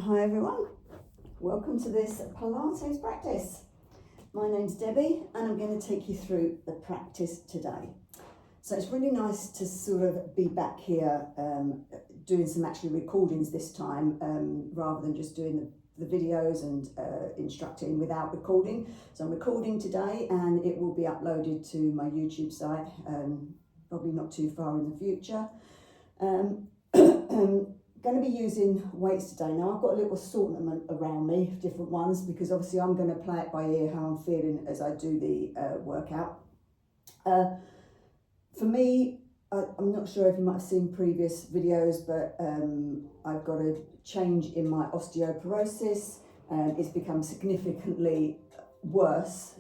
Hi everyone, welcome to this Pilates practice. My name's Debbie and I'm going to take you through the practice today. So it's really nice to sort of be back here doing some actually recordings this time rather than just doing the videos and instructing without recording. So I'm recording today and it will be uploaded to my YouTube site, probably not too far in the future. Going to be using weights today. Now I've got a little assortment around me, different ones, because obviously I'm going to play it by ear how I'm feeling as I do the workout. For me, I'm not sure if you might have seen previous videos, but I've got a change in my osteoporosis. It's become significantly worse,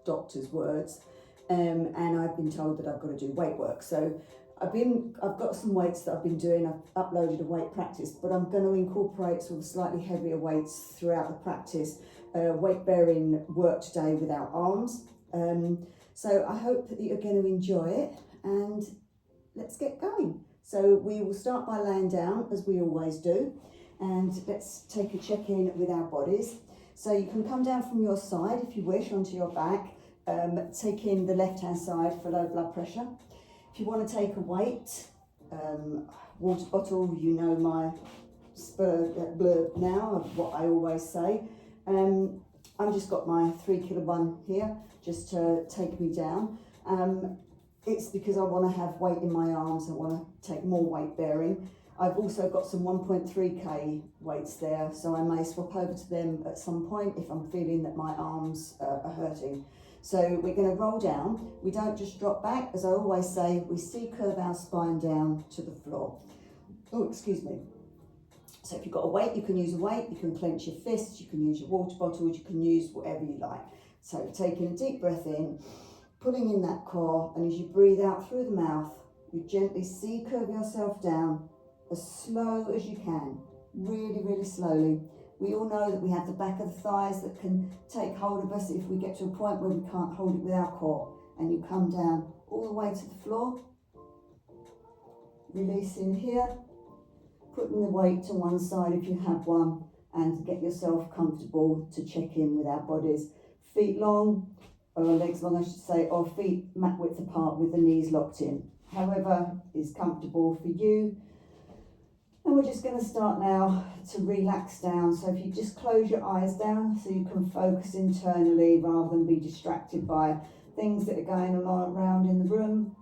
doctor's words, and I've been told that I've got to do weight work. So I've got some weights that I've been doing. I've uploaded a weight practice, but I'm going to incorporate sort of slightly heavier weights throughout the practice. Weight bearing work today without arms. So I hope that you're going to enjoy it, and let's get going. So we will start by laying down as we always do, and let's take a check-in with our bodies. So you can come down from your side if you wish onto your back, taking the left-hand side for low blood pressure. If you want to take a weight, water bottle, you know my blurb now of what I always say. I've just got my 3 kilo one here just to take me down. It's because I want to have weight in my arms. I want to take more weight bearing. I've also got some 1.3k weights there, so I may swap over to them at some point if I'm feeling that my arms are hurting. So we're going to roll down. We don't just drop back. As I always say, we C-curve our spine down to the floor. Oh, excuse me. So if you've got a weight, you can use a weight. You can clench your fists. You can use your water bottles. You can use whatever you like. So taking a deep breath in, pulling in that core, and as you breathe out through the mouth, you gently C-curve yourself down as slow as you can. Really, really slowly. We all know that we have the back of the thighs that can take hold of us if we get to a point where we can't hold it with our core. And you come down all the way to the floor, releasing here, putting the weight to one side if you have one, and get yourself comfortable to check in with our bodies. Feet long, or legs long I should say, or feet mat width apart with the knees locked in. However is comfortable for you. And we're just going to start now to relax down. So if you just close your eyes down so you can focus internally rather than be distracted by things that are going on around in the room.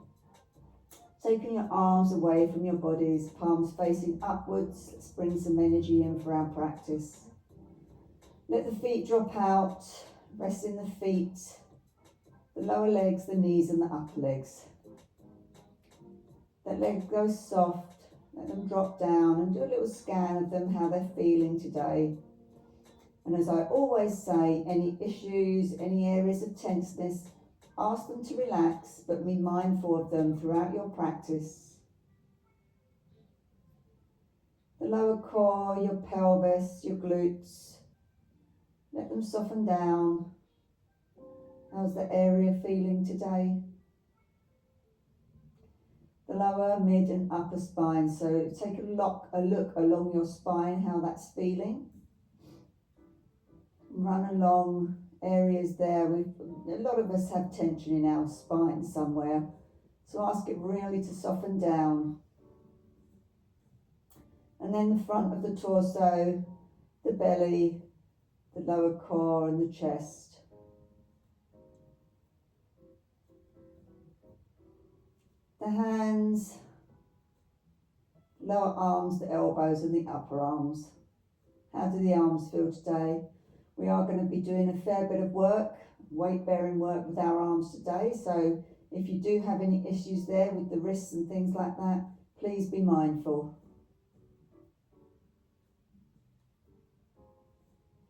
Taking your arms away from your bodies, palms facing upwards. Let's bring some energy in for our practice. Let the feet drop out, resting the feet, the lower legs, the knees and the upper legs. Let legs go soft. Let them drop down and do a little scan of them, how they're feeling today. And as I always say, any issues, any areas of tenseness, ask them to relax, but be mindful of them throughout your practice. The lower core, your pelvis, your glutes, let them soften down. How's the area feeling today? The lower, mid and upper spine. So take a look along your spine, how that's feeling. Run along areas there. A lot of us have tension in our spine somewhere. So ask it really to soften down. And then the front of the torso, the belly, the lower core and the chest. The hands, lower arms, the elbows and the upper arms. How do the arms feel today? We are going to be doing a fair bit of work, weight bearing work with our arms today. So if you do have any issues there with the wrists and things like that, please be mindful.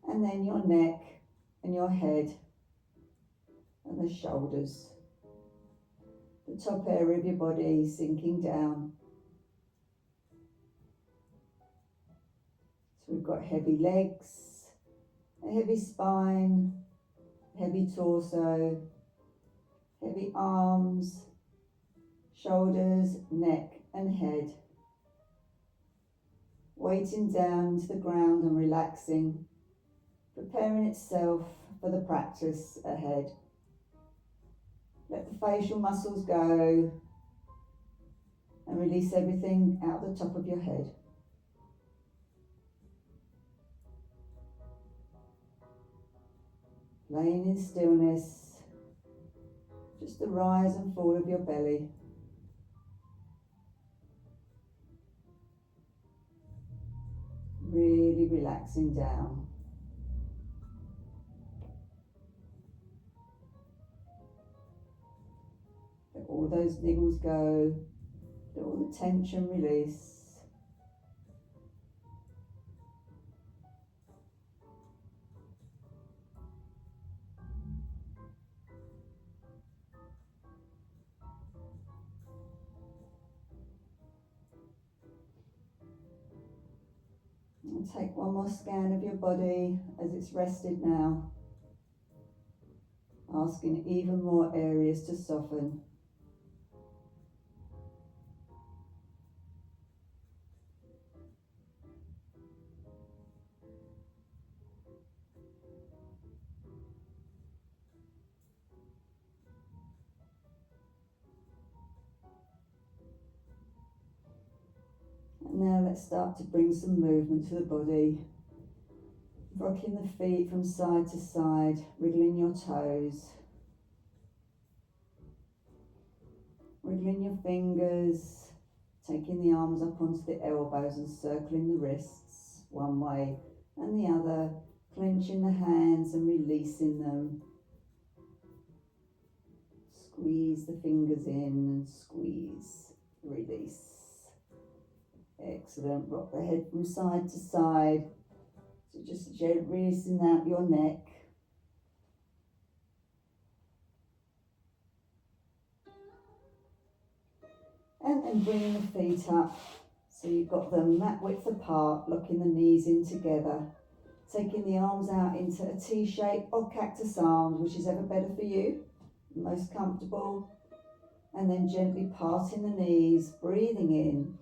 And then your neck and your head and the shoulders. The top area of your body sinking down. So we've got heavy legs, a heavy spine, heavy torso, heavy arms, shoulders, neck and head. weighting down to the ground and relaxing, preparing itself for the practice ahead. Let the facial muscles go and release everything out the top of your head. Laying in stillness, just the rise and fall of your belly. Really relaxing down. Let all those niggles go, let all the tension release. And take one more scan of your body as it's rested now, asking even more areas to soften. And now let's start to bring some movement to the body. Rocking the feet from side to side, wriggling your toes. Wriggling your fingers, taking the arms up onto the elbows and circling the wrists one way and the other, clenching the hands and releasing them. Squeeze the fingers in and squeeze, release. Excellent. Rock the head from side to side. So just gently releasing out your neck. And then bringing the feet up. So you've got them mat width apart, locking the knees in together. Taking the arms out into a T shape or cactus arms, which is ever better for you, most comfortable. And then gently parting the knees, breathing in.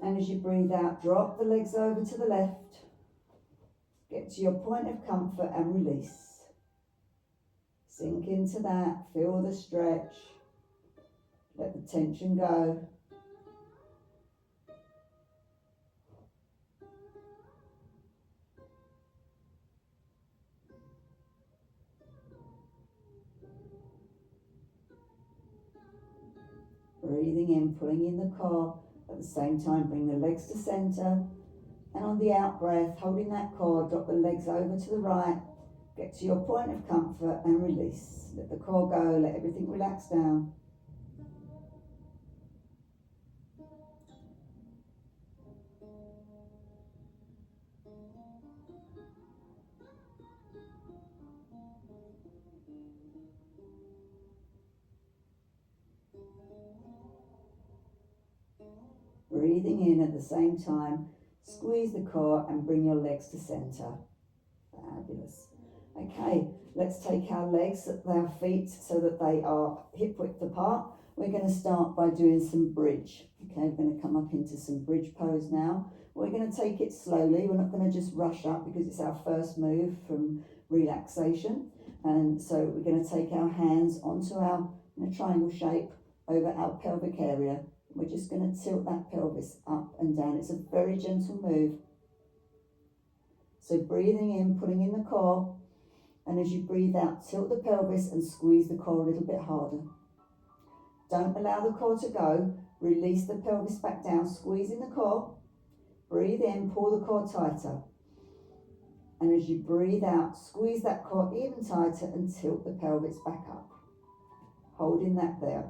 And as you breathe out, drop the legs over to the left. Get to your point of comfort and release. Sink into that, feel the stretch. Let the tension go. Breathing in, pulling in the core. At the same time, bring the legs to center. And on the out breath, holding that core, drop the legs over to the right. Get to your point of comfort and release. Let the core go, let everything relax down. Breathing in at the same time, squeeze the core and bring your legs to center. Fabulous. Okay, let's take our legs, our feet, so that they are hip width apart. We're going to start by doing some bridge. Okay, we're going to come up into some bridge pose now. We're going to take it slowly. We're not going to just rush up because it's our first move from relaxation. And so we're going to take our hands onto our in a triangle shape over our pelvic area. We're just going to tilt that pelvis up and down. It's a very gentle move. So breathing in, pulling in the core, and as you breathe out, tilt the pelvis and squeeze the core a little bit harder. Don't allow the core to go. Release the pelvis back down, squeezing the core. Breathe in, pull the core tighter. And as you breathe out, squeeze that core even tighter and tilt the pelvis back up. Holding that there.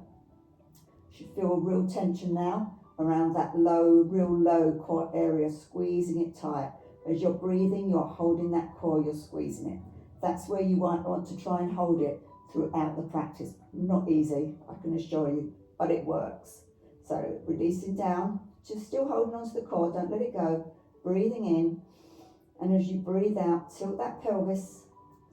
You should feel a real tension now around that real low core area, squeezing it tight. As you're breathing, you're holding that core, you're squeezing it. That's where you want to try and hold it throughout the practice. Not easy, I can assure you, but it works. So releasing down, just still holding onto the core, don't let it go. Breathing in, and as you breathe out, tilt that pelvis,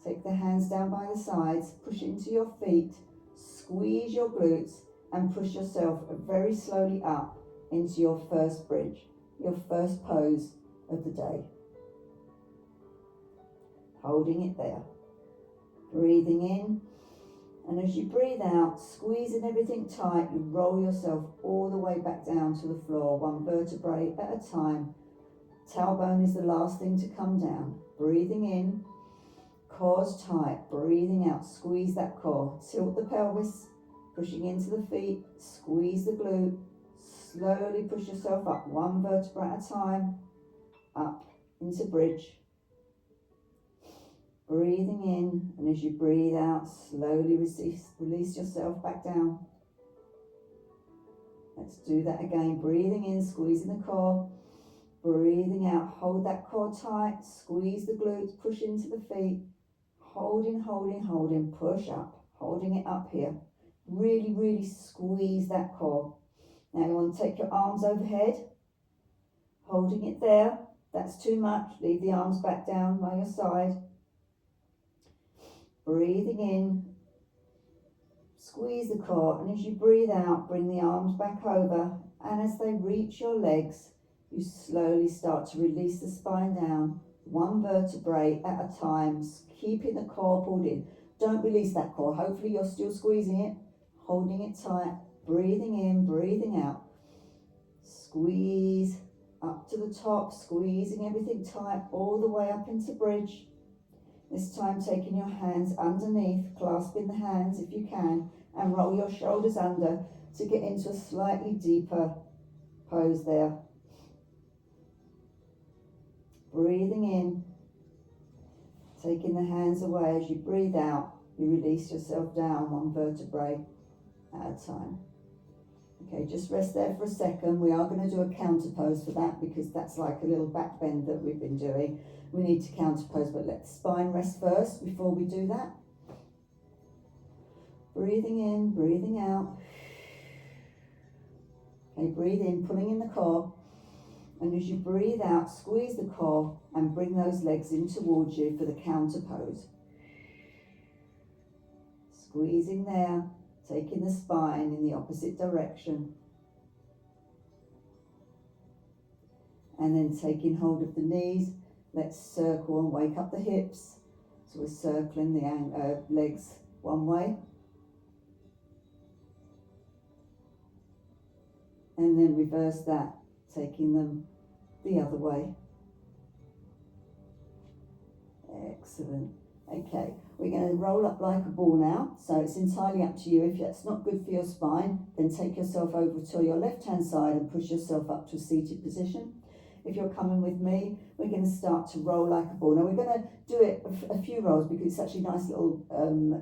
take the hands down by the sides, push into your feet, squeeze your glutes, and push yourself very slowly up into your first bridge. your first pose of the day. Holding it there. Breathing in, and as you breathe out, squeezing everything tight, you roll yourself all the way back down to the floor, one vertebrae at a time. Tailbone is the last thing to come down. Breathing in, core's tight, breathing out, squeeze that core, tilt the pelvis, pushing into the feet, squeeze the glute, slowly push yourself up, one vertebra at a time, up into bridge. Breathing in, and as you breathe out, slowly release yourself back down. Let's do that again. Breathing in, squeezing the core. Breathing out, hold that core tight, squeeze the glutes, push into the feet. Holding, holding, holding, push up, holding it up here. Really, really squeeze that core. Now you want to take your arms overhead, holding it there. That's too much. Leave the arms back down by your side. Breathing in, squeeze the core, and as you breathe out, bring the arms back over, and as they reach your legs, you slowly start to release the spine down, one vertebrae at a time, keeping the core pulled in. Don't release that core. Hopefully you're still squeezing it, holding it tight, breathing in, breathing out. Squeeze up to the top, squeezing everything tight all the way up into bridge. This time taking your hands underneath, clasping the hands if you can, and roll your shoulders under to get into a slightly deeper pose there. Breathing in, taking the hands away. As you breathe out, you release yourself down one vertebrae at a time. Okay, just rest there for a second. We are going to do a counter pose for that because that's like a little back bend that we've been doing. We need to counter pose, but let the spine rest first before we do that. Breathing in, breathing out. Okay, breathe in, pulling in the core. And as you breathe out, squeeze the core and bring those legs in towards you for the counter pose. Squeezing there, taking the spine in the opposite direction. And then taking hold of the knees. Let's circle and wake up the hips. So we're circling the legs one way. And then reverse that, taking them the other way. Excellent. Okay, we're going to roll up like a ball now. So it's entirely up to you. If that's not good for your spine, then take yourself over to your left-hand side and push yourself up to a seated position. If you're coming with me, we're going to start to roll like a ball. Now we're going to do it a few rolls because it's actually a nice little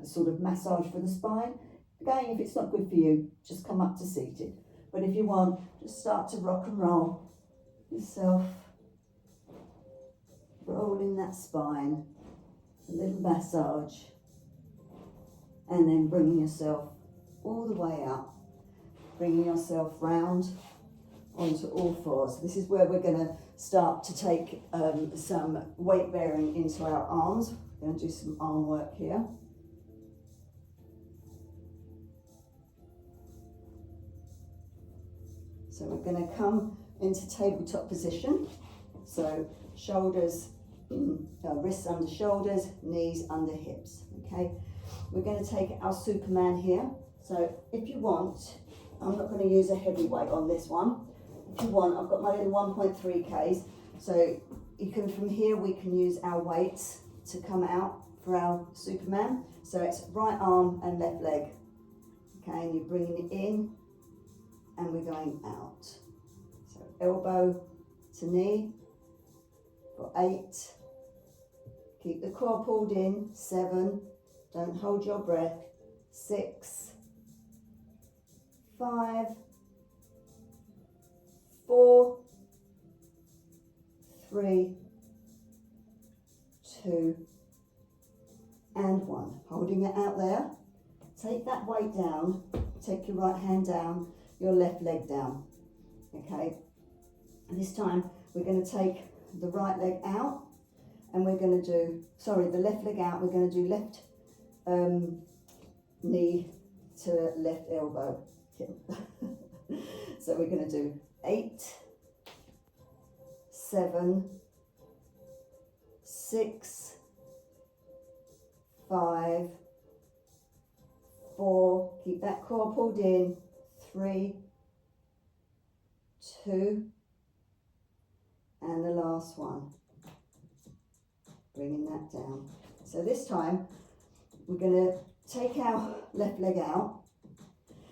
sort of massage for the spine. Again, if it's not good for you, just come up to seated. But if you want, just start to rock and roll yourself, rolling that spine, a little massage, and then bringing yourself all the way up, bringing yourself round onto all fours. This is where we're going to start to take some weight bearing into our arms. We're going to do some arm work here. So we're going to come into tabletop position. So shoulders, wrists under shoulders, knees under hips. Okay, we're going to take our Superman here. So if you want, I'm not going to use a heavy weight on this one. If you want, I've got my little 1.3 Ks. So you can, from here, we can use our weights to come out for our Superman. So it's right arm and left leg. Okay, and you're bringing it in and we're going out. So elbow to knee for 8. Keep the core pulled in. 7. Don't hold your breath. 6. 5. 4, 3, 2, and 1. Holding it out there. Take that weight down. Take your right hand down, your left leg down. Okay. And this time we're going to take the right leg out and we're going to do, the left leg out. We're going to do left knee to left elbow. So we're going to do 8, 7, 6, 5, 4, keep that core pulled in, 3, 2, and the last one, bringing that down. So this time we're going to take our left leg out,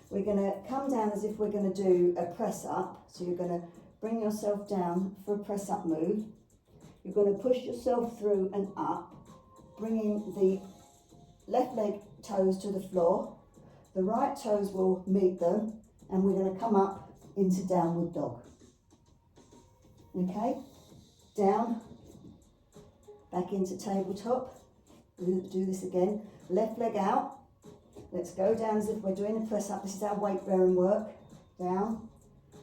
we're going to come down as if we're going to do a press up, so you're going to bring yourself down for a press up move, you're going to push yourself through and up, bringing the left leg toes to the floor, the right toes will meet them, and we're going to come up into downward dog. Okay, down, back into tabletop, do this again, left leg out, let's go down as if we're doing a press up, this is our weight bearing work, down,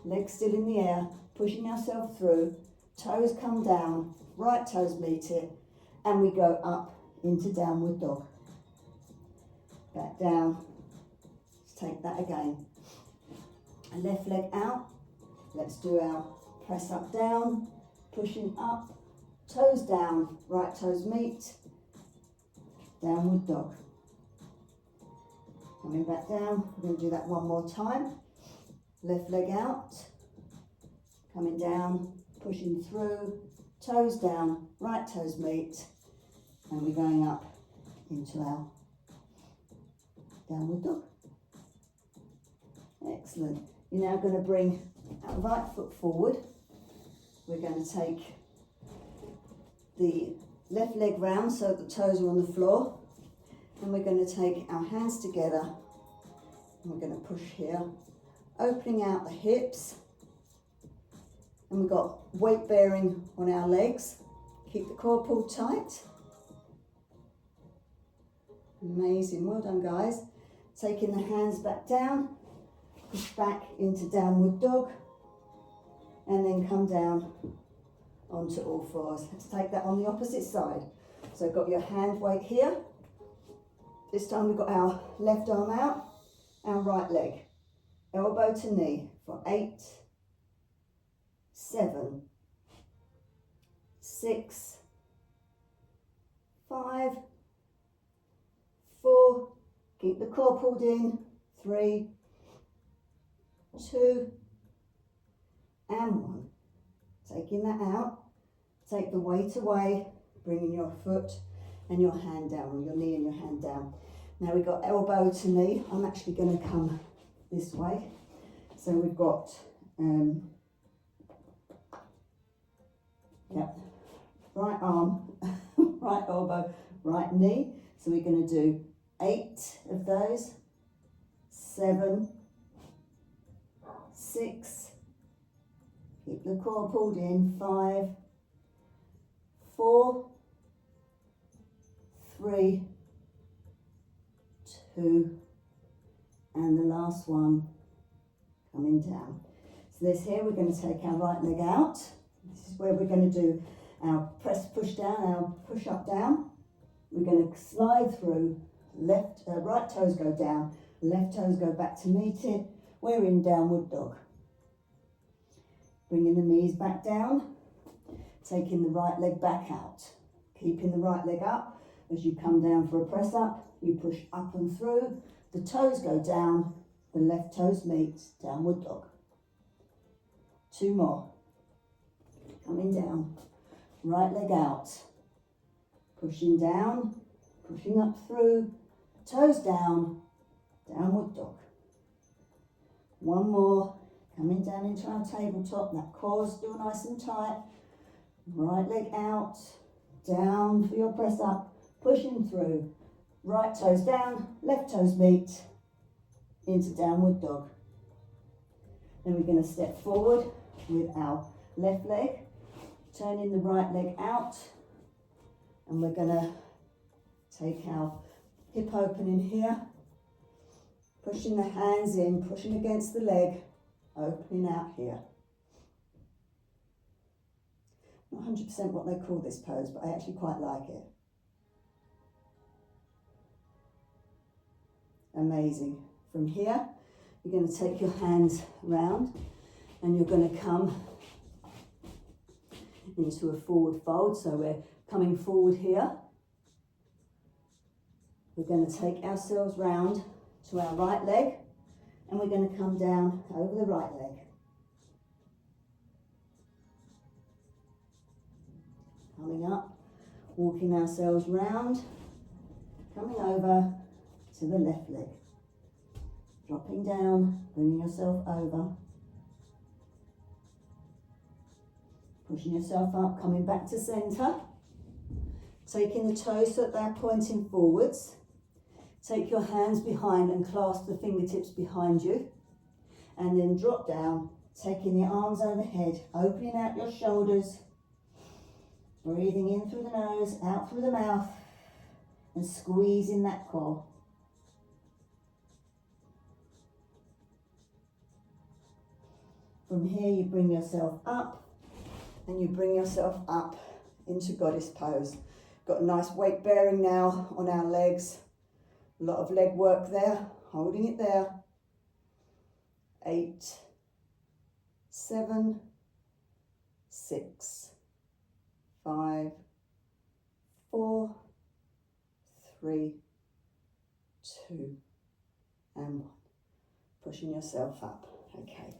legs still in the air, pushing ourselves through, toes come down, right toes meet it, and we go up into downward dog. Back down, let's take that again, and left leg out, let's do our press up down, pushing up, toes down, right toes meet, downward dog. Coming back down, we're going to do that one more time. Left leg out, coming down, pushing through, toes down, right toes meet, and we're going up into our downward dog. Excellent. You're now going to bring our right foot forward. We're going to take the left leg round so the toes are on the floor, and we're going to take our hands together and we're going to push here, opening out the hips, and we've got weight bearing on our legs. Keep the core pulled tight. Amazing, well done guys. Taking the hands back down, push back into downward dog, and then come down onto all fours. Let's take that on the opposite side. So got your hand weight here. This time we've got our left arm out, our right leg, elbow to knee for 8, 7, 6, 5, 4, keep the core pulled in, 3, 2, and 1. Taking that out, take the weight away, bringing your foot and your hand down, or your knee and your hand down. Now we've got elbow to knee. I'm actually going to come this way. So we've got, right arm, right elbow, right knee. So we're going to do 8 of those, 7, 6, keep the core pulled in, 5, 4, 3, 2, and the last one coming down. So this here, we're going to take our right leg out. This is where we're going to do our press push down, our push up down. We're going to slide through, right toes go down, left toes go back to meet it. We're in downward dog. Bringing the knees back down, taking the right leg back out, keeping the right leg up. As you come down for a press up, you push up and through, the toes go down, the left toes meet, downward dog. 2 more. Coming down, right leg out, pushing down, pushing up through, toes down, downward dog. 1 more, coming down into our tabletop, that core is still nice and tight. Right leg out, down for your press up, pushing through, right toes down, left toes meet, into downward dog. Then we're going to step forward with our left leg, turning the right leg out, and we're going to take our hip opening here, pushing the hands in, pushing against the leg, opening out here. Not 100% what they call this pose, but I actually quite like it. Amazing. From here, you're going to take your hands round and you're going to come into a forward fold. So we're coming forward here. We're going to take ourselves round to our right leg, and we're going to come down over the right leg. Coming up, walking ourselves round, coming over to the left leg. Dropping down, bringing yourself over. Pushing yourself up, coming back to centre. Taking the toes so that they're pointing forwards. Take your hands behind and clasp the fingertips behind you. And then drop down, taking the arms overhead, opening out your shoulders. Breathing in through the nose, out through the mouth, and squeezing that core. From here you bring yourself up, and you bring yourself up into goddess pose. Got a nice weight bearing now on our legs. A lot of leg work there, holding it there. 8, 7, 6, 5, 4, 3, 2, and 1. Pushing yourself up. Okay.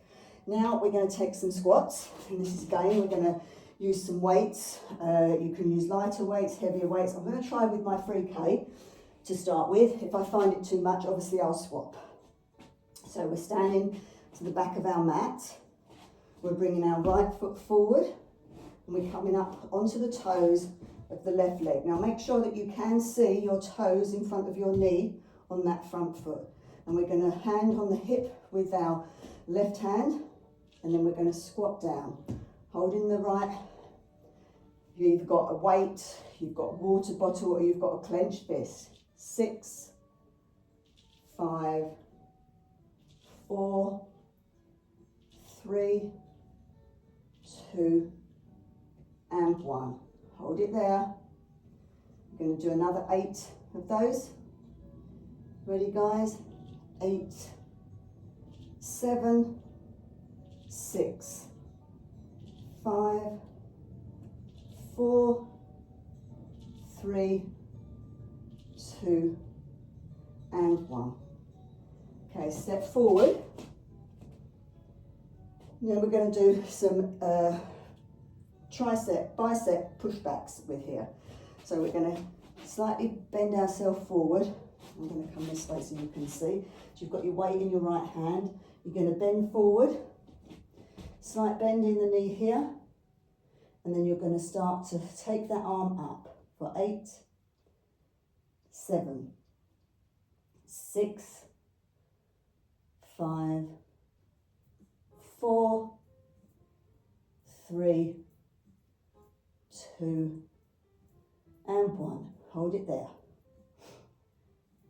Now we're going to take some squats, and this is again, we're going to use some weights. You can use lighter weights, heavier weights. I'm going to try with my 3K to start with. If I find it too much, obviously I'll swap. So we're standing to the back of our mat. We're bringing our right foot forward, and we're coming up onto the toes of the left leg. Now make sure that you can see your toes in front of your knee on that front foot. And we're going to hand on the hip with our left hand, and then we're going to squat down, holding the right. You've got a weight, you've got a water bottle, or you've got a clenched fist. 6, 5, 4, 3, 2, and 1. Hold it there. We're going to do another 8 of those. Ready, guys? 8, 7, 6, 5, 4, 3, 2, and 1. Okay, step forward. Now we're going to do some tricep, bicep pushbacks with here. So we're going to slightly bend ourselves forward. I'm going to come this way so you can see. So you've got your weight in your right hand. You're going to bend forward, slight bend in the knee here, and then you're going to start to take that arm up for 8, 7, 6, 5, 4, 3, 2, and 1. Hold it there.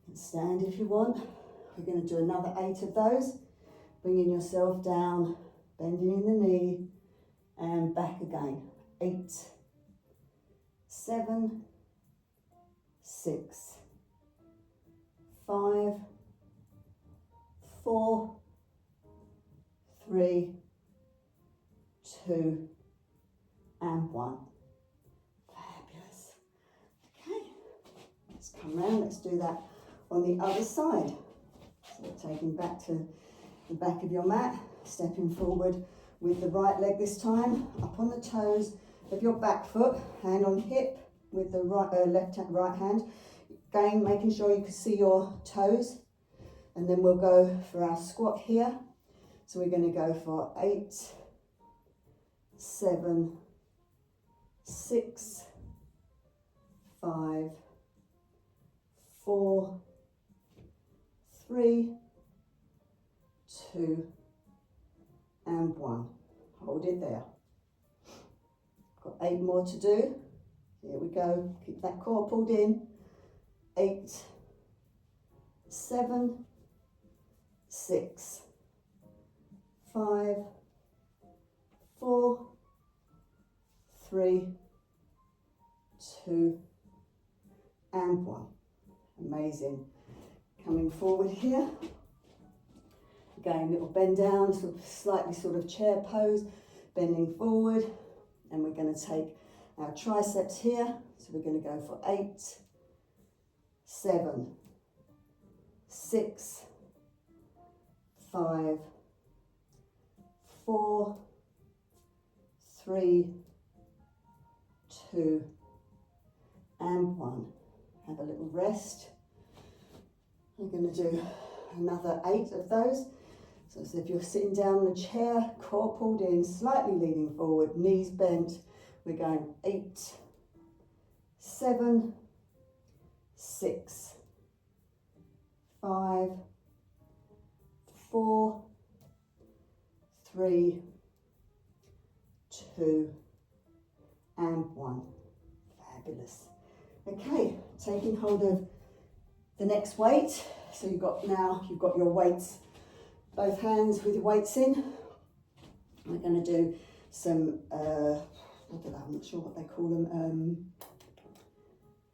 And stand if you want. We're going to do another 8 of those. Bringing yourself down, bending in the knee, and back again. 8, 7, 6, 5, 4, 3, 2, and 1. Fabulous. Okay, let's come round, let's do that on the other side. So taking back to the back of your mat, stepping forward with the right leg this time, up on the toes of your back foot, hand on hip with the right hand. Again, making sure you can see your toes. And then we'll go for our squat here. So we're going to go for 8, 7, 6, 5, 4, 3, 2, and 1. Hold it there. Got 8 more to do. Here we go. Keep that core pulled in. 8, 7, 6, 5, 4, 3, 2, and 1. Amazing. Coming forward here. Again, little bend down, slightly sort of chair pose, bending forward and we're going to take our triceps here. So we're going to go for 8, 7, 6, 5, 4, 3, 2, and 1. Have a little rest. We're going to do another 8 of those. So as if you're sitting down in a chair, core pulled in, slightly leaning forward, knees bent. We're going 8, 7, 6, 5, 4, 3, 2, and 1. Fabulous. Okay, taking hold of the next weight. So you've got your weights, both hands with your weights in. We're going to do some, I'm not sure what they call them,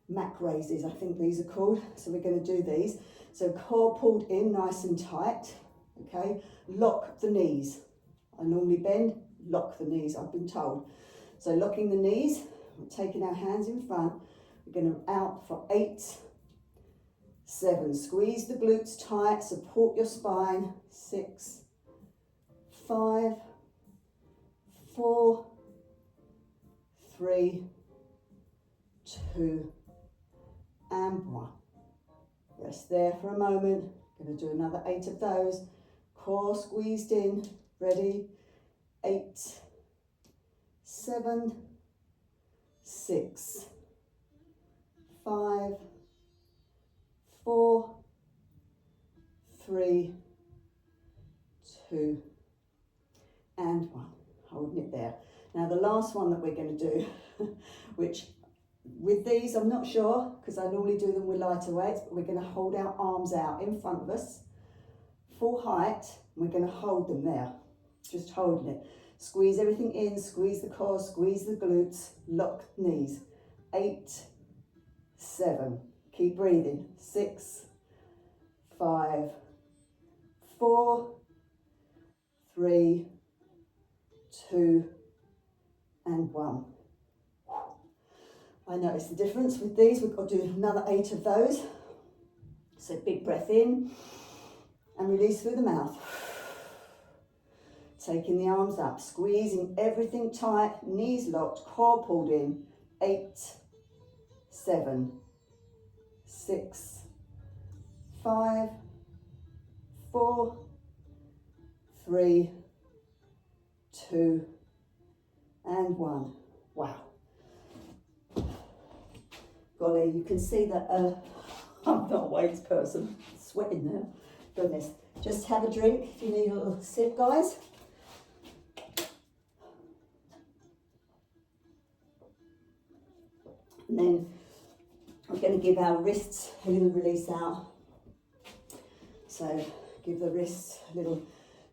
Mac raises, I think these are called. So we're going to do these. So core pulled in nice and tight, okay? Lock the knees. I normally bend, lock the knees, I've been told. So locking the knees, we're taking our hands in front. We're going to out for 8, 7. Squeeze the glutes tight, support your spine. 6, 5, 4, 3, 2, and 1. Rest there for a moment. Going to do another 8 of those. Core squeezed in. Ready? 8, 7, 6, 5, 4, 3, 2, and 1. Holding it there. Now the last one that we're going to do, which with these I'm not sure because I normally do them with lighter weights, but we're going to hold our arms out in front of us, full height. We're going to hold them there, just holding it. Squeeze everything in, squeeze the core, squeeze the glutes, lock knees. 8, 7, keep breathing. 6, 5, 4, 3, 2, and 1. I notice the difference with these. We've got to do another 8 of those. So big breath in and release through the mouth. Taking the arms up, squeezing everything tight, knees locked, core pulled in. 8, 7, 6, 5, 4, 3, 2, and 1. Wow. Golly, you can see that I'm not a weights person. Sweating there. Goodness. Just have a drink if you need a little sip, guys. And then I'm going to give our wrists a little release out. So give the wrists a little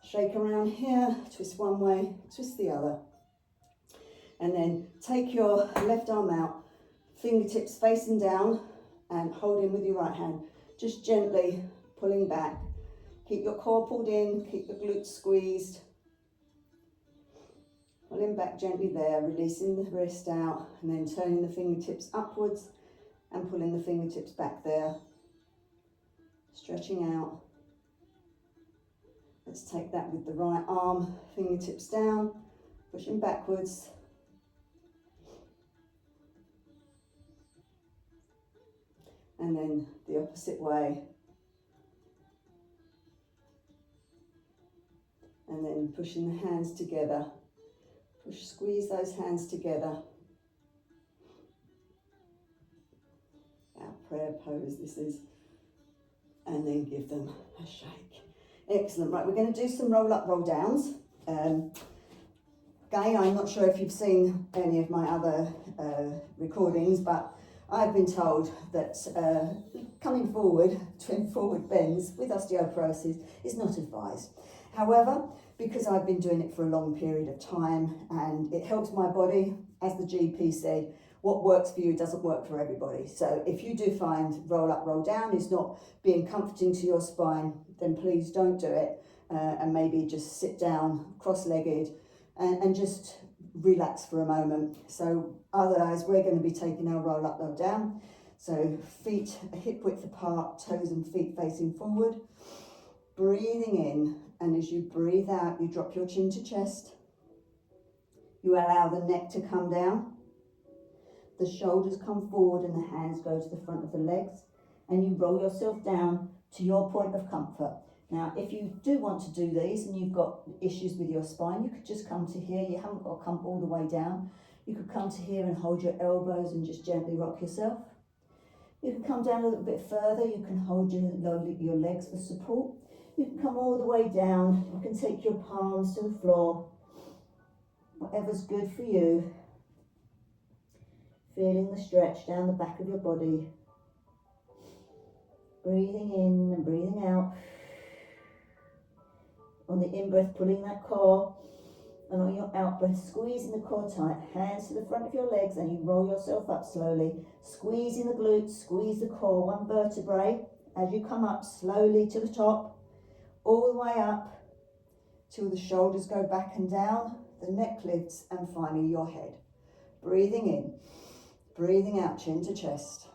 shake around here, twist one way, twist the other. And then take your left arm out, fingertips facing down and holding with your right hand. Just gently pulling back. Keep your core pulled in, keep your glutes squeezed. Pulling back gently there, releasing the wrist out and then turning the fingertips upwards and pulling the fingertips back there. Stretching out. Let's take that with the right arm, fingertips down, pushing backwards. And then the opposite way. And then pushing the hands together. Push, squeeze those hands together. Our prayer pose this is. And then give them a shake. Excellent. Right, we're going to do some roll up, roll downs. Again, I'm not sure if you've seen any of my other recordings, but I've been told that coming forward, doing forward bends with osteoporosis is not advised. However, because I've been doing it for a long period of time and it helps my body, as the GP said, what works for you doesn't work for everybody. So if you do find roll up, roll down is not being comforting to your spine, then please don't do it and maybe just sit down cross-legged and just relax for a moment. So otherwise we're going to be taking our roll up, roll down. So feet hip width apart, toes and feet facing forward. Breathing in, and as you breathe out, you drop your chin to chest. You allow the neck to come down. The shoulders come forward and the hands go to the front of the legs. And you roll yourself down to your point of comfort. Now, if you do want to do these and you've got issues with your spine, you could just come to here. You haven't got to come all the way down. You could come to here and hold your elbows and just gently rock yourself. You can come down a little bit further. You can hold your legs for support. You can come all the way down. You can take your palms to the floor. Whatever's good for you. Feeling the stretch down the back of your body. Breathing in and breathing out. On the in-breath, pulling that core. And on your out-breath, squeezing the core tight. Hands to the front of your legs and you roll yourself up slowly. Squeezing the glutes, squeeze the core, one vertebrae. As you come up slowly to the top, all the way up till the shoulders go back and down, the neck lifts, and finally your head. Breathing in, breathing out, chin to chest.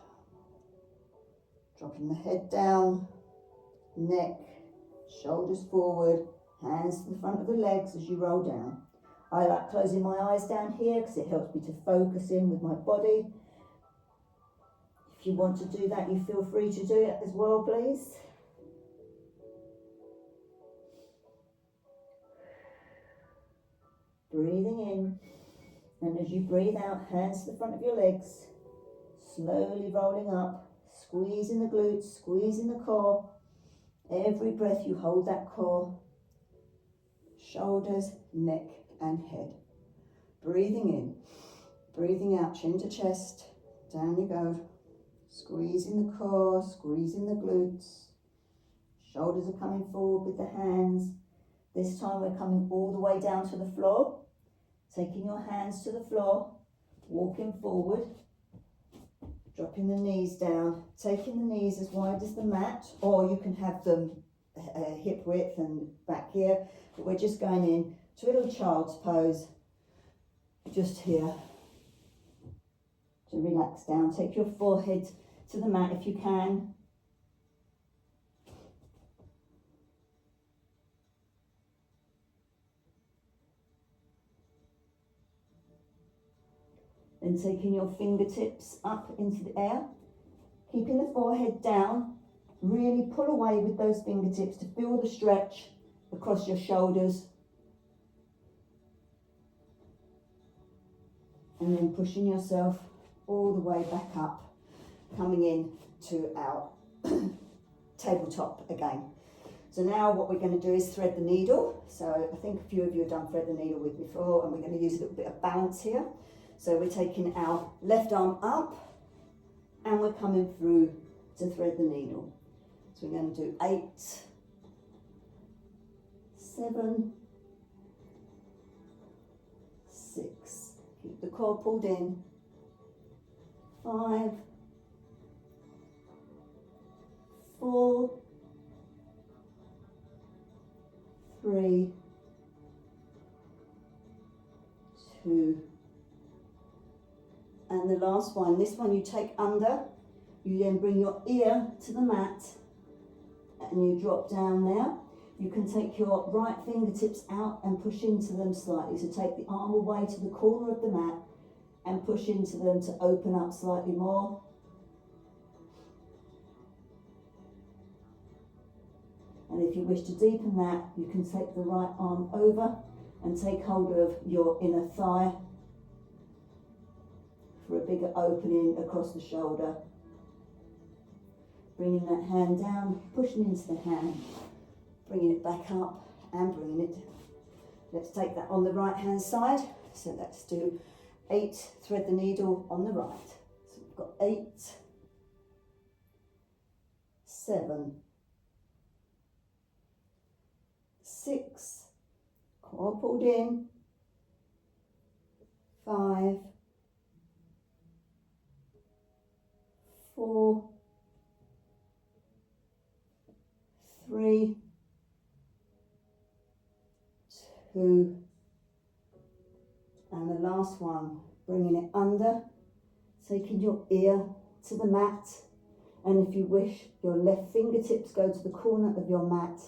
Dropping the head down, neck, shoulders forward, hands to the front of the legs as you roll down. I like closing my eyes down here because it helps me to focus in with my body. If you want to do that, you feel free to do it as well, please. Breathing in, and as you breathe out, hands to the front of your legs, slowly rolling up, squeezing the glutes, squeezing the core. Every breath you hold that core, shoulders, neck and head. Breathing in, breathing out, chin to chest, down you go. Squeezing the core, squeezing the glutes. Shoulders are coming forward with the hands. This time we're coming all the way down to the floor. Taking your hands to the floor, walking forward, dropping the knees down, taking the knees as wide as the mat, or you can have them hip width and back here, but we're just going in to a little child's pose, just here, to relax down. Take your forehead to the mat if you can. Then taking your fingertips up into the air, keeping the forehead down, really pull away with those fingertips to feel the stretch across your shoulders. And then pushing yourself all the way back up, coming in to our tabletop again. So now what we're going to do is thread the needle. So I think a few of you have done thread the needle with before, and we're going to use a little bit of balance here. So we're taking our left arm up and we're coming through to thread the needle. So we're going to do 8, 7, 6. Keep the core pulled in. 5, 4, 3, 2, and the last one. This one you take under, you then bring your ear to the mat and you drop down there. You can take your right fingertips out and push into them slightly. So take the arm away to the corner of the mat and push into them to open up slightly more. And if you wish to deepen that, you can take the right arm over and take hold of your inner thigh for a bigger opening across the shoulder. Bringing that hand down, pushing into the hand, bringing it back up and bringing it. Let's take that on the right hand side. So let's do 8, thread the needle on the right. So we've got 8, 7, 6, core pulled in, 5, 4, 3, 2, And the last one, bringing it under, taking your ear to the mat. And if you wish, your left fingertips go to the corner of your mat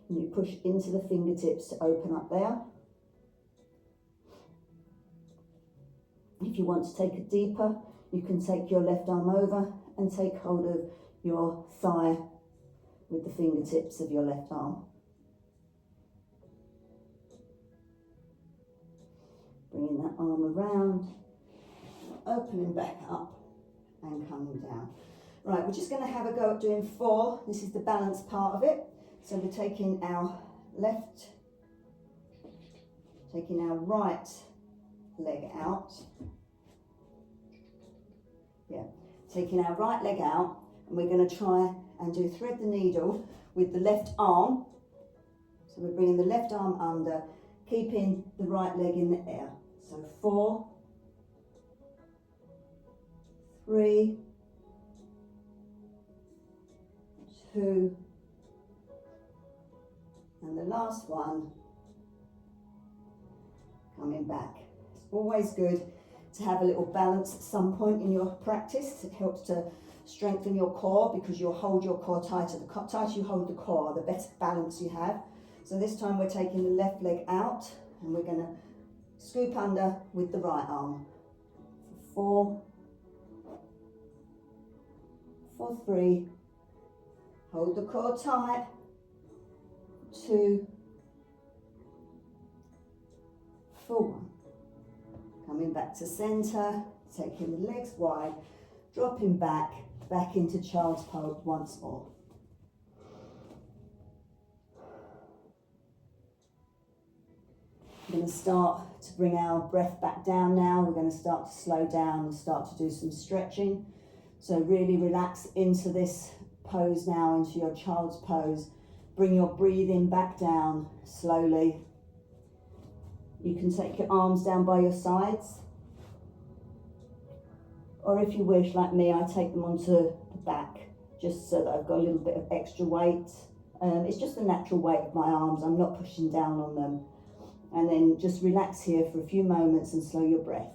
and you push into the fingertips to open up there. If you want to take it deeper, you can take your left arm over and take hold of your thigh with the fingertips of your left arm. Bringing that arm around, opening back up and coming down. Right, we're just going to have a go at doing 4. This is the balance part of it. So we're taking our right leg out. Yeah, taking our right leg out, and we're going to try and do thread the needle with the left arm. So we're bringing the left arm under, keeping the right leg in the air. So 4, 3, 2, and the last one, coming back. It's always good to have a little balance at some point in your practice. It helps to strengthen your core because you'll hold your core tighter. The tighter you hold the core, the better balance you have. So this time we're taking the left leg out and we're going to scoop under with the right arm. 4, 3, hold the core tight, 2, for 1. Coming back to centre, taking the legs wide, dropping back into child's pose once more. We're going to start to bring our breath back down now. We're going to start to slow down and start to do some stretching. So really relax into this pose now, into your child's pose. Bring your breathing back down slowly. You can take your arms down by your sides. Or if you wish, like me, I take them onto the back, just so that I've got a little bit of extra weight. It's just the natural weight of my arms. I'm not pushing down on them. And then just relax here for a few moments and slow your breath.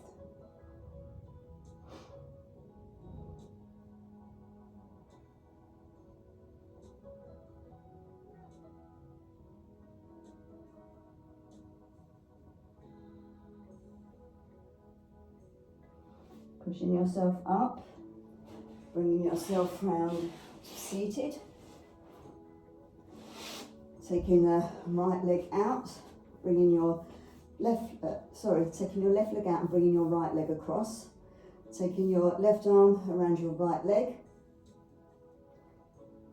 Pushing yourself up, bringing yourself round seated. Taking the right leg out, bringing your taking your left leg out and bringing your right leg across. Taking your left arm around your right leg.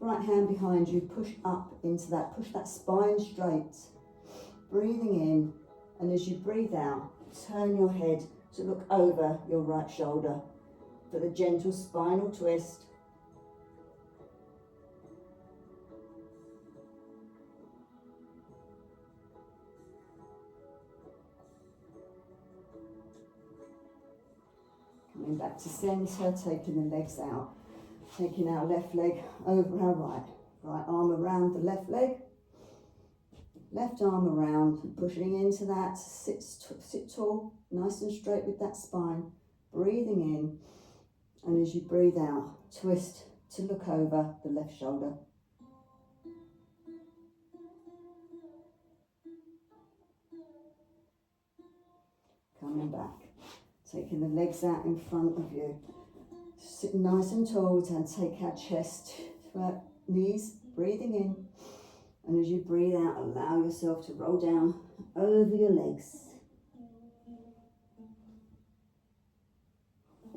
Right hand behind you, push up into that, push that spine straight. Breathing in, and as you breathe out, turn your head to look over your right shoulder for the gentle spinal twist. Coming back to centre, taking the legs out. Taking our left leg over our right. Right arm around the left leg. Left arm around, pushing into that. Sit tall, nice and straight with that spine. Breathing in, and as you breathe out, twist to look over the left shoulder. Coming back, taking the legs out in front of you. Sit nice and tall, and take our chest to our knees, breathing in. And as you breathe out, allow yourself to roll down over your legs.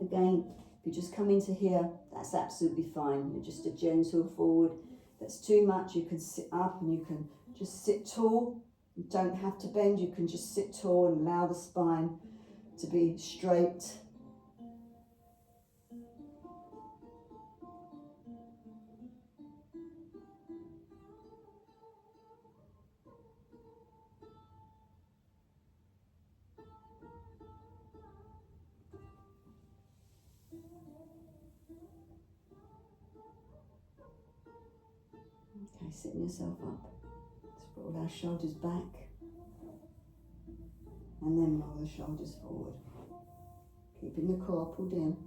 Again, if you just come into here, that's absolutely fine. You're just a gentle forward. If that's too much, you can sit up and you can just sit tall. You don't have to bend, you can just sit tall and allow the spine to be straight. Okay, sitting yourself up. Let's roll our shoulders back and then roll the shoulders forward. Keeping the core pulled in.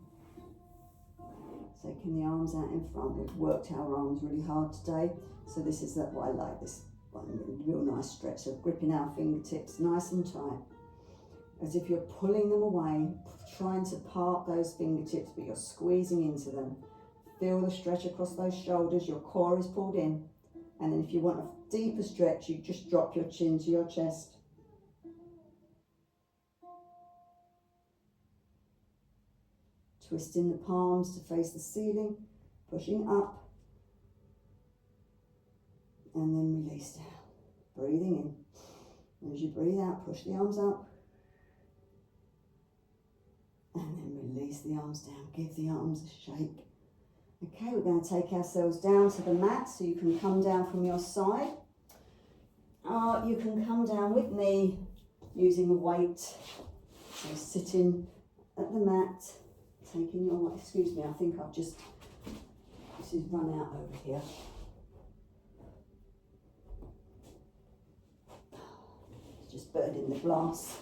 Taking the arms out in front. We've worked our arms really hard today, so this is what I like, this one, real nice stretch. So gripping our fingertips nice and tight, as if you're pulling them away, trying to part those fingertips, but you're squeezing into them. Feel the stretch across those shoulders, your core is pulled in, and then if you want a deeper stretch, you just drop your chin to your chest. Twisting the palms to face the ceiling, pushing up, and then release down. Breathing in. As you breathe out, push the arms up, and then release the arms down. Give the arms a shake. Okay, we're going to take ourselves down to the mat, so you can come down from your side. You can come down with me using a weight. So sitting at the mat. Taking your, excuse me, I think I've just, this is run out over here. It's just burning the glass.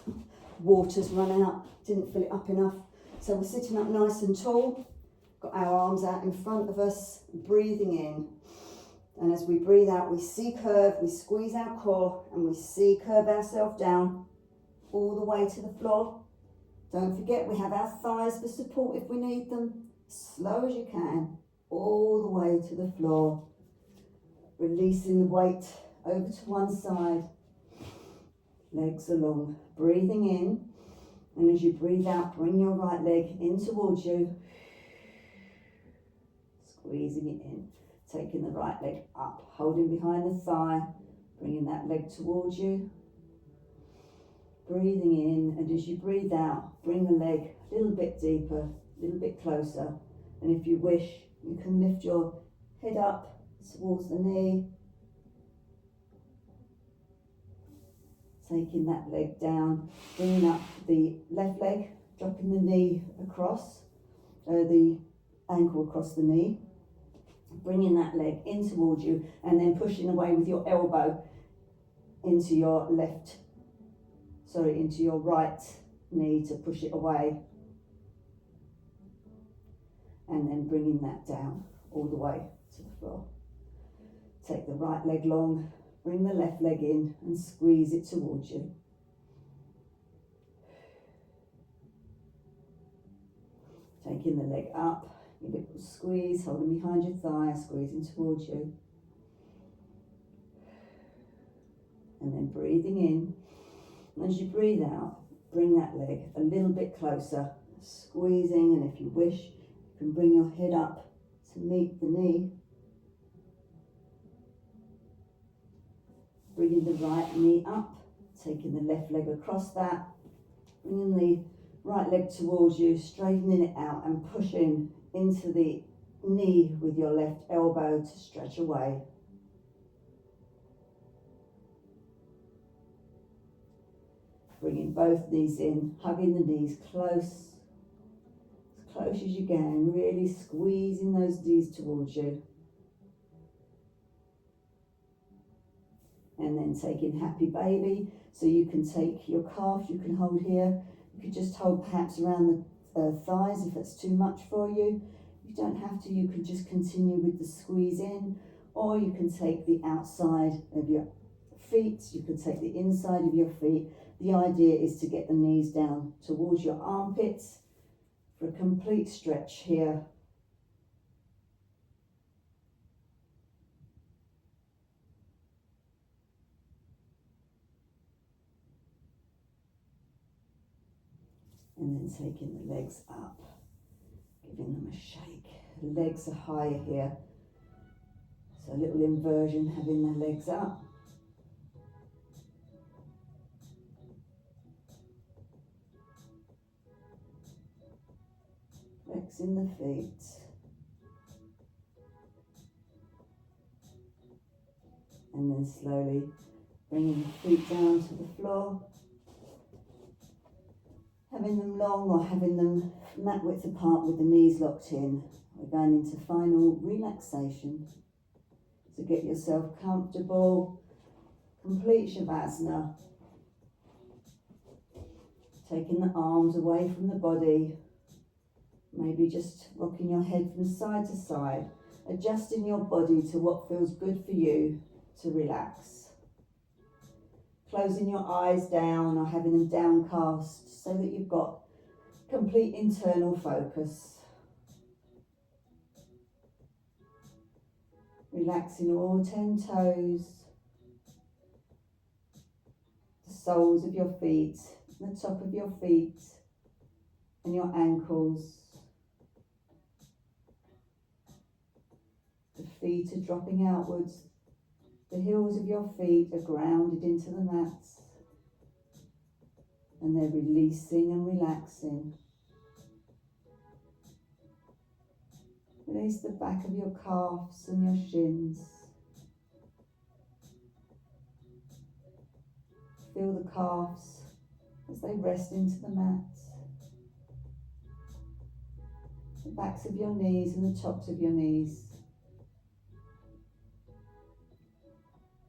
Water's run out, didn't fill it up enough. So we're sitting up nice and tall, got our arms out in front of us, breathing in. And as we breathe out, we C-curve, we squeeze our core, and we C-curve ourselves down all the way to the floor. Don't forget, we have our thighs for support if we need them. Slow as you can, all the way to the floor. Releasing the weight over to one side. Legs along. Breathing in. And as you breathe out, bring your right leg in towards you. Squeezing it in. Taking the right leg up. Holding behind the thigh. Bringing that leg towards you. Breathing in, and as you breathe out, bring the leg a little bit deeper, a little bit closer. And if you wish, you can lift your head up towards the knee. Taking that leg down, bringing up the left leg, dropping the knee across, the ankle across the knee. Bringing that leg in towards you, and then pushing away with your elbow into your into your right knee to push it away, and then bringing that down all the way to the floor. Take the right leg long, bring the left leg in and squeeze it towards you. Taking the leg up, give it a squeeze, holding behind your thigh, squeezing towards you. And then breathing in. As you breathe out, bring that leg a little bit closer, squeezing, and if you wish, you can bring your head up to meet the knee. Bringing the right knee up, taking the left leg across that, bringing the right leg towards you, straightening it out and pushing into the knee with your left elbow to stretch away. Bringing both knees in, hugging the knees close as you can, really squeezing those knees towards you. And then taking happy baby, so you can take your calf, you can hold here, you could just hold perhaps around the thighs if it's too much for you. You don't have to, you can just continue with the squeeze in, or you can take the outside of your feet, you can take the inside of your feet. The idea is to get the knees down towards your armpits for a complete stretch here. And then taking the legs up, giving them a shake. The legs are higher here. So a little inversion, having the legs up. Flexing the feet. And then slowly bringing the feet down to the floor. Having them long or having them mat width apart with the knees locked in. We're going into final relaxation. So get yourself comfortable. Complete Shavasana. Taking the arms away from the body, maybe just rocking your head from side to side, adjusting your body to what feels good for you to relax. Closing your eyes down or having them downcast so that you've got complete internal focus. Relaxing all 10 toes, the soles of your feet, the top of your feet and your ankles. The feet are dropping outwards. The heels of your feet are grounded into the mats and they're releasing and relaxing. Release the back of your calves and your shins. Feel the calves as they rest into the mat. The backs of your knees and the tops of your knees.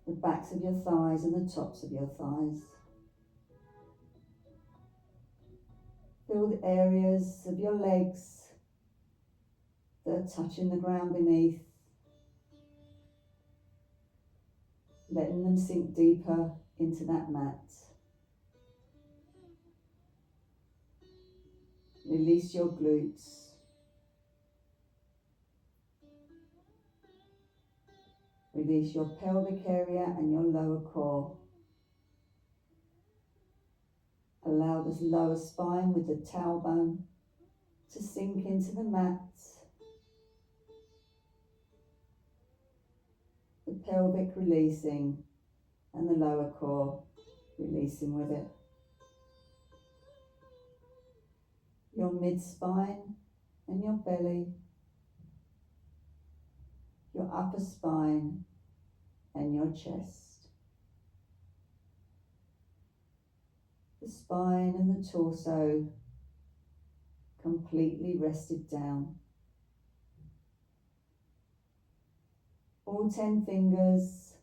The backs of your thighs and the tops of your thighs. Feel the areas of your legs that are touching the ground beneath. Letting them sink deeper into that mat. Release your glutes. Release your pelvic area and your lower core. Allow this lower spine with the tailbone to sink into the mat. The pelvic releasing and the lower core releasing with it. Your mid-spine and your belly. Your upper spine and your chest. The spine and the torso completely rested down. All 10 fingers,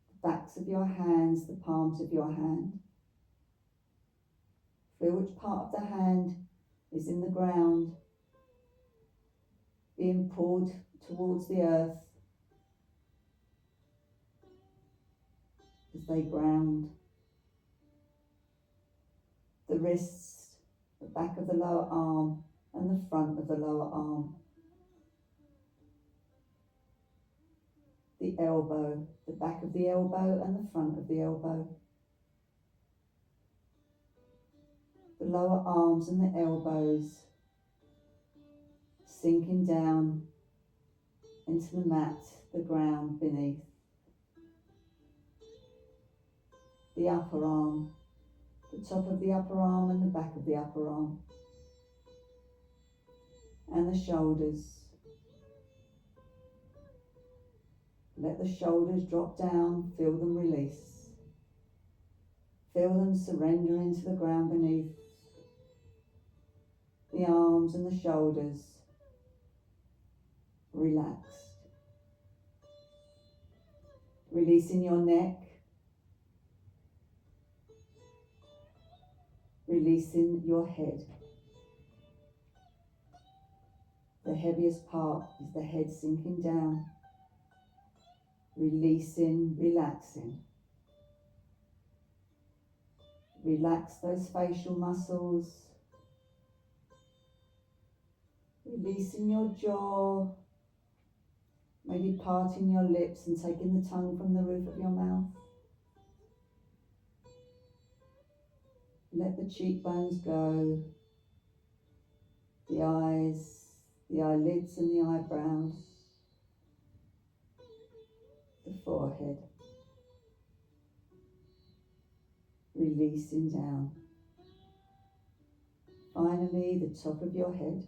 the backs of your hands, the palms of your hand. Feel which part of the hand is in the ground, being pulled towards the earth as they ground. The wrists, the back of the lower arm and the front of the lower arm. The elbow, the back of the elbow and the front of the elbow. The lower arms and the elbows sinking down into the mat, the ground beneath. The upper arm, the top of the upper arm and the back of the upper arm. And the shoulders. Let the shoulders drop down, feel them release. Feel them surrender into the ground beneath. The arms and the shoulders relaxed. Releasing your neck. Releasing your head. The heaviest part is the head sinking down. Releasing, relaxing. Relax those facial muscles. Releasing your jaw. Maybe parting your lips and taking the tongue from the roof of your mouth. Let the cheekbones go. The eyes, the eyelids and the eyebrows. The forehead. Releasing down. Finally, the top of your head.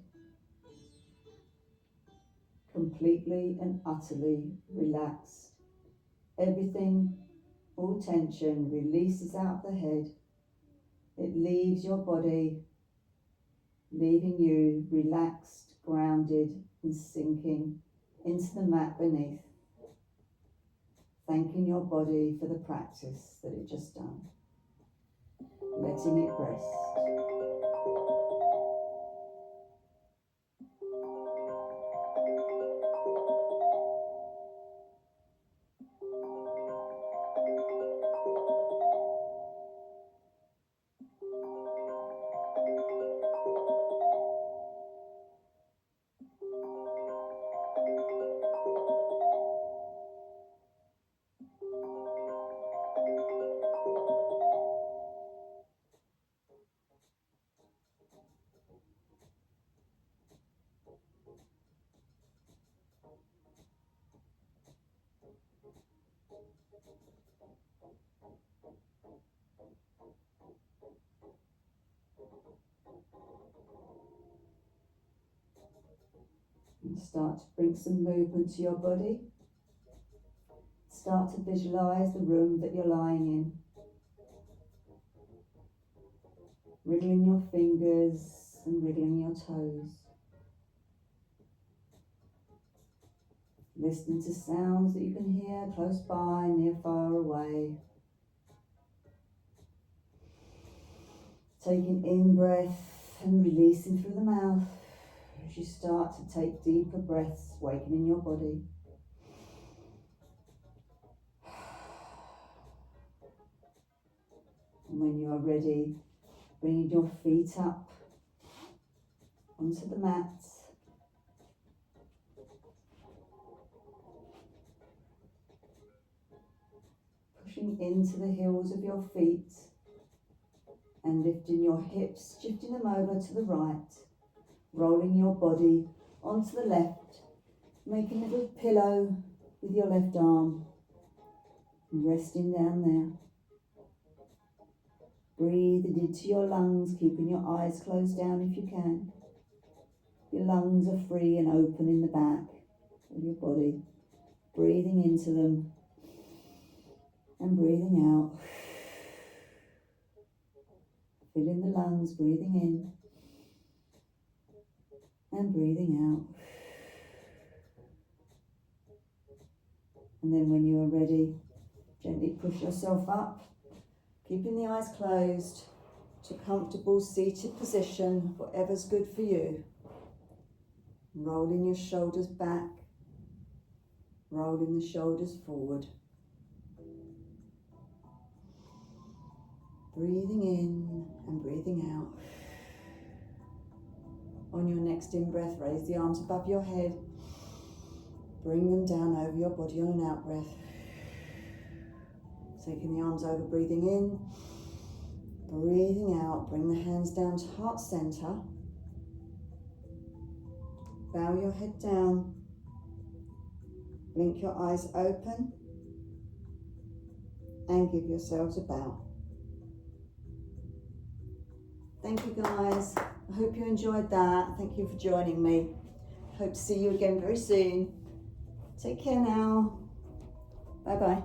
Completely and utterly relaxed. Everything, all tension releases out of the head. It leaves your body, leaving you relaxed, grounded and sinking into the mat beneath. Thanking your body for the practice that it just done. letting it rest. And start to bring some movement to your body. Start to visualise the room that you're lying in. Wriggling your fingers and wriggling your toes. Listening to sounds that you can hear close by, near, far away. Taking in breath and releasing through the mouth as you start to take deeper breaths, wakening your body. And when you are ready, bringing your feet up onto the mat. Pushing into the heels of your feet and lifting your hips, shifting them over to the right, rolling your body onto the left, making a little pillow with your left arm, and resting down there. Breathing into your lungs, keeping your eyes closed down if you can. Your lungs are free and open in the back of your body. Breathing into them and breathing out. Filling the lungs, breathing in and breathing out. And then when you are ready, gently push yourself up, keeping the eyes closed, to comfortable seated position, whatever's good for you. Rolling your shoulders back, rolling the shoulders forward. Breathing in and breathing out. On your next in-breath, raise the arms above your head. Bring them down over your body on an out-breath. Taking the arms over, breathing in. Breathing out, bring the hands down to heart center. Bow your head down. Blink your eyes open. And give yourselves a bow. Thank you guys. I hope you enjoyed that. Thank you for joining me. Hope to see you again very soon. Take care now. Bye bye.